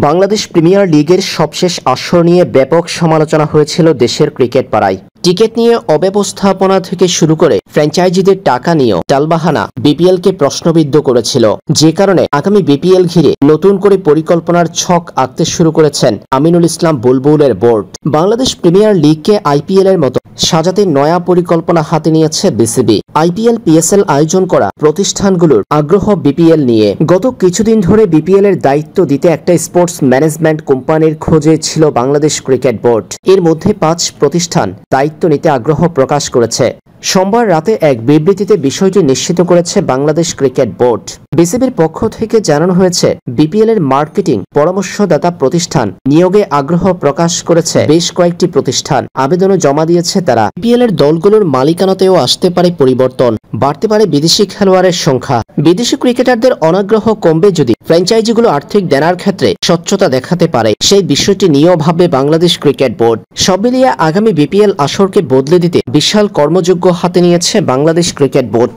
Bangladesh premier লিগের সবশেষ আসর নিয়ে ব্যাপক সমালোচনা হয়েছিল দেশের ক্রিকেট পাড়ায়। টিকিট নিয়ে অব্যবস্থাপনা থেকে শুরু করে ফ্র্যাঞ্চাইজিদের টাকা নিয়েও টালবাহানা বিপিএলকে প্রশ্নবিদ্ধ করেছিল, যে কারণে আগামী বিপিএল ঘিরে নতুন করে পরিকল্পনার ছক আঁকতে শুরু করেছেন Aminul Islam বুলবুলের board. Bangladesh premier লিগকে IPL এর মতো সাজাতে নয়া পরিকল্পনা হাতে নিয়েছে বিসিবি। আইপিএল পিএসএল আয়োজন করা প্রতিষ্ঠানগুলোর আগ্রহ বিপিএল নিয়ে। গত কিছুদিন ধরে বিপিএল এর দায়িত্ব দিতে একটা স্পোর্টস ম্যানেজমেন্ট কোম্পানির খোঁজে ছিল বাংলাদেশ ক্রিকেট বোর্ড। এর মধ্যে 5 প্রতিষ্ঠান দায়িত্ব নিতে আগ্রহ প্রকাশ করেছে। সোমবার রাতে এক বিবৃতিতে বিষয়টি নিশ্চিত করেছে বাংলাদেশ ক্রিকেট বোর্ড। বিসিবির পক্ষ থেকে জানানো হয়েছে, বিপিএল এর মার্কেটিং পরামর্শদাতা প্রতিষ্ঠান নিয়োগে আগ্রহ প্রকাশ করেছে বেশ কয়েকটি প্রতিষ্ঠান। আবেদনও জমা দিয়েছে তারা। বিপিএল এর দলগুলোর মালিকানাতেও আসতে পারে পরিবর্তন, বাড়তে পারে বিদেশি খেলোয়াড়ের সংখ্যা। বিদেশি ক্রিকেটারদের অনাগ্রহ কমবে যদি ফ্র্যাঞ্চাইজিগুলো আর্থিক দেনার ক্ষেত্রে স্বচ্ছতা দেখাতে পারে। সেই বিষয়টি নিয়েও ভাববে বাংলাদেশ ক্রিকেট বোর্ড। সব মিলিয়ে আগামী বিপিএল আসরকে বদলে দিতে বিশাল কর্মযজ্ঞ হাতে নিয়েছে বাংলাদেশ ক্রিকেট বোর্ড।